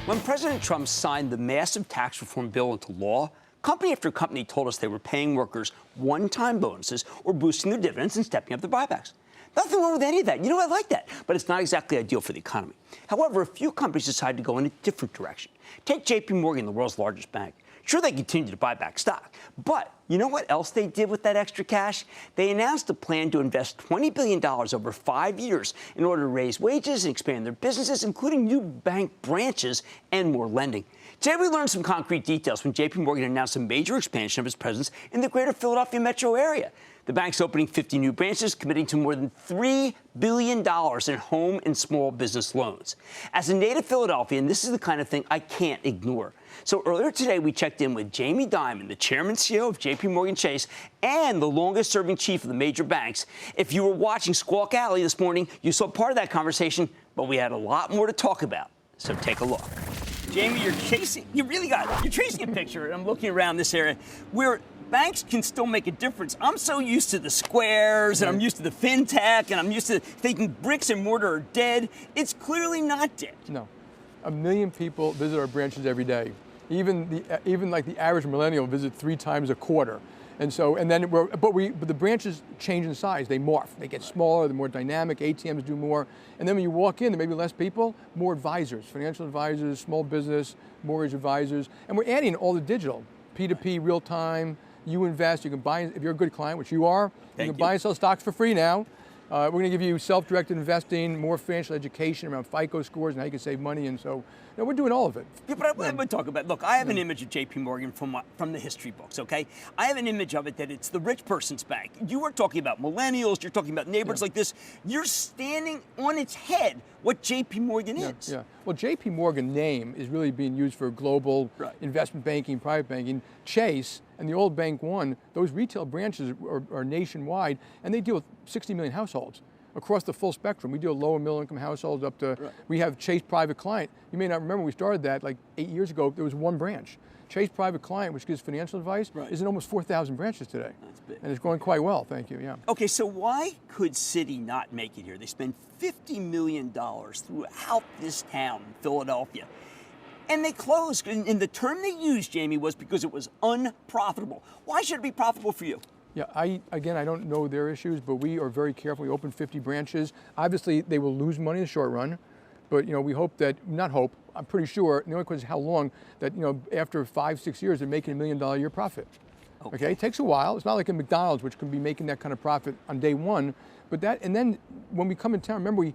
When President Trump signed the massive tax reform bill into law, company after company told us they were paying workers one-time bonuses or boosting their dividends and stepping up their buybacks. Nothing wrong with any of that. You know, I like that. But it's not exactly ideal for the economy. However, a few companies decided to go in a different direction. Take J.P. Morgan, the world's largest bank. Sure, they continue to buy back stock. But you know what else they did with that extra cash? They announced a plan to invest $20 billion over 5 years in order to raise wages and expand their businesses, including new bank branches and more lending. Today, we learned some concrete details when J.P. Morgan announced a major expansion of its presence in the greater Philadelphia metro area. The bank's opening 50 new branches, committing to more than $3 billion in home and small business loans. As a native Philadelphian, this is the kind of thing I can't ignore. So earlier today, we checked in with Jamie Dimon, the chairman and CEO of J.P. Morgan Chase and the longest-serving chief of the major banks. If you were watching Squawk Alley this morning, you saw part of that conversation, but we had a lot more to talk about. So take a look. Jamie, you're chasing a picture, and I'm looking around this area where banks can still make a difference. I'm so used to the squares, and I'm used to the fintech, and I'm used to thinking bricks and mortar are dead. It's clearly not dead. No. 1 million people visit our branches every day. Even like the average millennial visit 3 times a quarter. And so, but the branches change in size. They morph. They get smaller. They're more dynamic. ATMs do more. And then when you walk in, there may be less people, more advisors, financial advisors, small business, mortgage advisors. And we're adding all the digital, P2P, real time. You invest. You can buy, if you're a good client, which you are, you can buy and sell stocks for free now. We're going to give you self-directed investing, more financial education around FICO scores and how you can save money. And so, we're doing all of it. Yeah, but I would talk about, look, I have an image of J.P. Morgan from the history books, okay? I have an image of it that it's the rich person's bank. You were talking about millennials. You're talking about neighborhoods like this. You're standing on its head what J.P. Morgan is. Yeah. Well, J.P. Morgan name is really being used for global investment banking, private banking. Chase and the old Bank One, those retail branches are nationwide, and they deal with 60 million households across the full spectrum. We deal with low and middle income households up to, we have Chase Private Client. You may not remember, we started that like 8 years ago. There was one branch. Chase Private Client, which gives financial advice, is in almost 4,000 branches today. That's big. And it's going quite well, thank you, yeah. Okay, so why could Citi not make it here? They spend $50 million throughout this town, Philadelphia. And they closed. And the term they used, Jamie, was because it was unprofitable. Why should it be profitable for you? Yeah, I don't know their issues, but we are very careful. We opened 50 branches. Obviously, they will lose money in the short run, but we hope that, I'm pretty sure, the only question is how long, that after 5-6 years, they're making $1 million a year profit. Okay, it takes a while. It's not like a McDonald's, which can be making that kind of profit on day one, but and then when we come in town, remember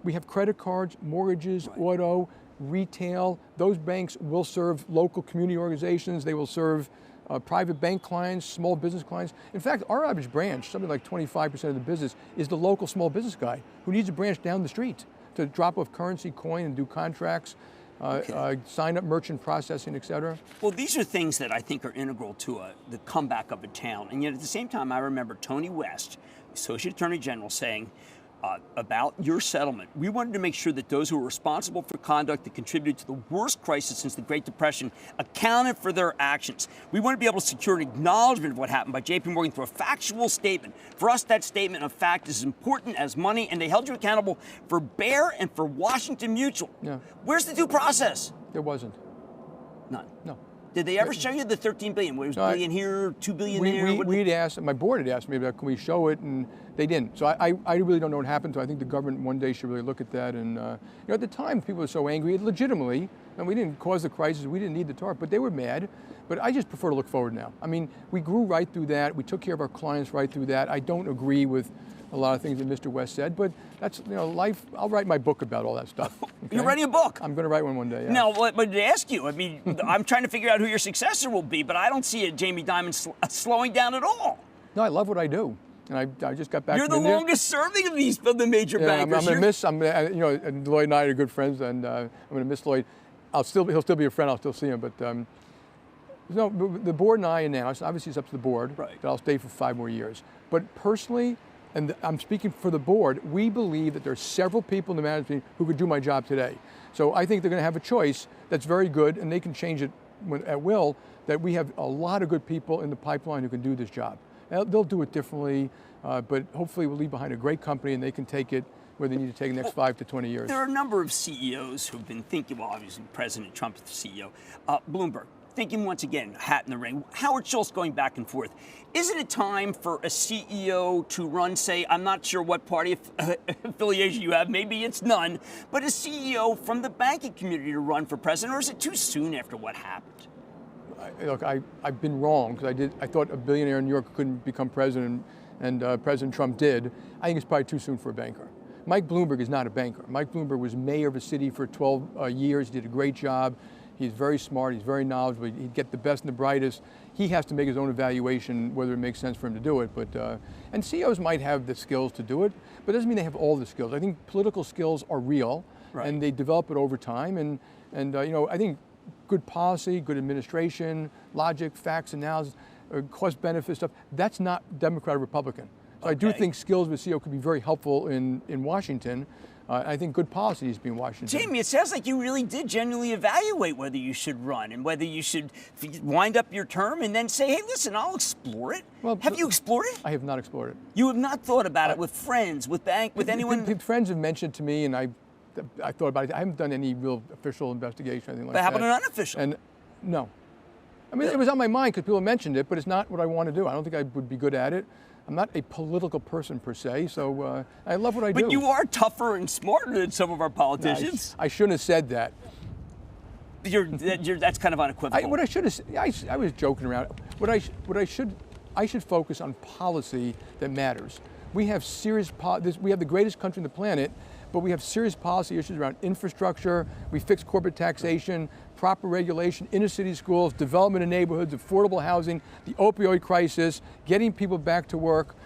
we have credit cards, mortgages, auto, retail. Those banks will serve local community organizations. They will serve private bank clients, small business clients. In fact, our average branch, something like 25% of the business, is the local small business guy who needs a branch down the street to drop off currency, coin, and do contracts, sign up merchant processing, et cetera. Well, these are things that I think are integral to the comeback of a town. And yet at the same time, I remember Tony West, Associate Attorney General, saying, about your settlement, we wanted to make sure that those who were responsible for conduct that contributed to the worst crisis since the Great Depression accounted for their actions. We want to be able to secure an acknowledgement of what happened by J.P. Morgan through a factual statement. For us, that statement of fact is as important as money, and they held you accountable for Bear and for Washington Mutual. Yeah. Where's the due process? There wasn't. None. No. Did they ever show you the $13 billion? Where it was $1 billion here, $2 billion there? We'd asked, my board had asked me, can we show it? And they didn't. So I really don't know what happened. So I think the government one day should really look at that. And at the time, people were so angry, legitimately, and we didn't cause the crisis. We didn't need the TARP, but they were mad. But I just prefer to look forward now. I mean, we grew right through that. We took care of our clients right through that. I don't agree with a lot of things that Mr. West said, but that's, life. I'll write my book about all that stuff. Okay? You're writing a book? I'm going to write one day, yeah. Now, but to ask you, I mean, I'm trying to figure out who your successor will be, but I don't see Jamie Dimon slowing down at all. No, I love what I do. And I just got back You're from the India. longest serving of the major bankers. I'm going to miss, and Lloyd and I are good friends, and I'm going to miss Lloyd. He'll still be a friend, I'll still see him, but the board and I announced, obviously it's up to the board, that I'll stay for 5 more years. But personally, and I'm speaking for the board, we believe that there are several people in the management team who could do my job today. So I think they're going to have a choice that's very good, and they can change it at will, that we have a lot of good people in the pipeline who can do this job. They'll do it differently. but hopefully we'll leave behind a great company and they can take it where they need to take the next 5 to 20 years. There are a number of CEOs who've been thinking, well, obviously President Trump is the CEO. Bloomberg, thinking once again, hat in the ring. Howard Schultz going back and forth. Is it a time for a CEO to run, say, I'm not sure what party affiliation you have, maybe it's none, but a CEO from the banking community to run for president, or is it too soon after what happened? Look, I've been wrong, because I thought a billionaire in New York couldn't become president, and President Trump did. I think it's probably too soon for a banker. Mike Bloomberg is not a banker. Mike Bloomberg was mayor of a city for 12 years, did a great job. He's very smart, he's very knowledgeable, he'd get the best and the brightest. He has to make his own evaluation whether it makes sense for him to do it. But and CEOs might have the skills to do it, but it doesn't mean they have all the skills. I think political skills are real, right, and they develop it over time. And you know, I think good policy, good administration, logic, facts, analysis, cost-benefit stuff, that's not Democrat or Republican. So okay. I do think skills of a CEO could be very helpful in Washington. I think good policy needs to be in Washington. Jamie, it sounds like you really did genuinely evaluate whether you should run and whether you should wind up your term and then say, hey, listen, I'll explore it. Well, have you explored it? I have not explored it. You have not thought about it with friends, with anyone? Friends have mentioned to me, and I thought about it. I haven't done any real official investigation or anything like that. But how about an unofficial? And no. I mean, it was on my mind because people mentioned it, but it's not what I want to do. I don't think I would be good at it. I'm not a political person per se, so I love what I do. But you are tougher and smarter than some of our politicians. I shouldn't have said that. That's kind of unequivocal. What I should have said, I was joking around. I should focus on policy that matters. We have we have the greatest country on the planet, but we have serious policy issues around infrastructure. We fix corporate taxation, proper regulation, inner city schools, development in neighborhoods, affordable housing, the opioid crisis, getting people back to work.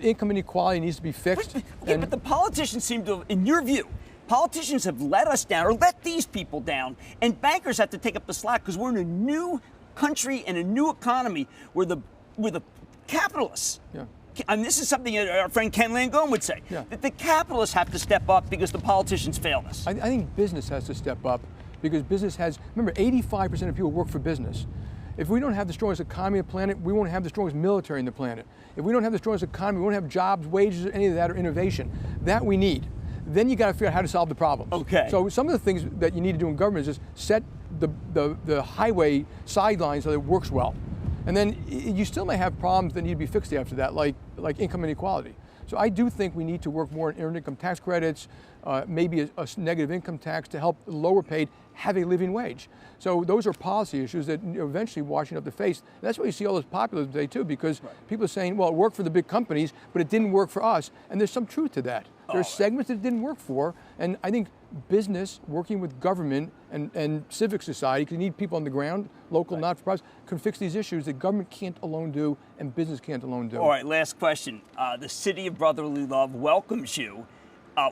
Income inequality needs to be fixed. But the politicians seem to, in your view, politicians have let us down or let these people down, and bankers have to take up the slack because we're in a new country and a new economy where the capitalists. Yeah. And this is something our friend Ken Langone would say, that the capitalists have to step up because the politicians failed us. I think business has to step up because business has, remember, 85% of people work for business. If we don't have the strongest economy on the planet, we won't have the strongest military in the planet. If we don't have the strongest economy, we won't have jobs, wages, any of that, or innovation. That we need. Then you got to figure out how to solve the problems. Okay. So some of the things that you need to do in government is just set the highway sidelines so that it works well. And then you still may have problems that need to be fixed after that, like income inequality. So I do think we need to work more on earned income tax credits, maybe a negative income tax to help lower paid have a living wage. So those are policy issues that eventually Washington have to face. And that's why you see all this populism today too, because people are saying, well, it worked for the big companies, but it didn't work for us. And there's some truth to that. There are segments that it didn't work for, and I think business, working with government and civic society, because you need people on the ground, local not-for-profits, can fix these issues that government can't alone do and business can't alone do. All right, last question. The city of brotherly love welcomes you.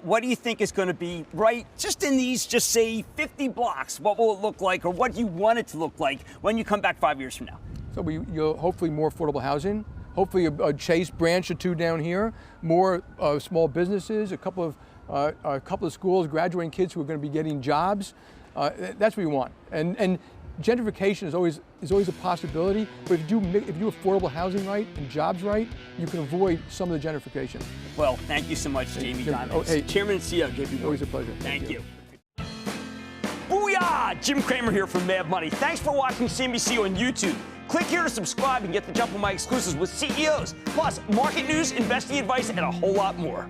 What do you think is going to be right just in these, just say, 50 blocks? What will it look like, or what do you want it to look like when you come back 5 years from now? So you'll hopefully more affordable housing, hopefully a Chase branch or two down here, more small businesses, a couple of schools, graduating kids who are going to be getting jobs. That's what we want. And gentrification is always a possibility, but if you do affordable housing right and jobs right, you can avoid some of the gentrification. Well, thank you so much, Jamie Dimon. Chairman and CEO, JP. Always a pleasure. Thank you. Booyah! Jim Cramer here from Mad Money. Thanks for watching CNBC on YouTube. Click here to subscribe and get the jump on my exclusives with CEOs, plus market news, investing advice, and a whole lot more.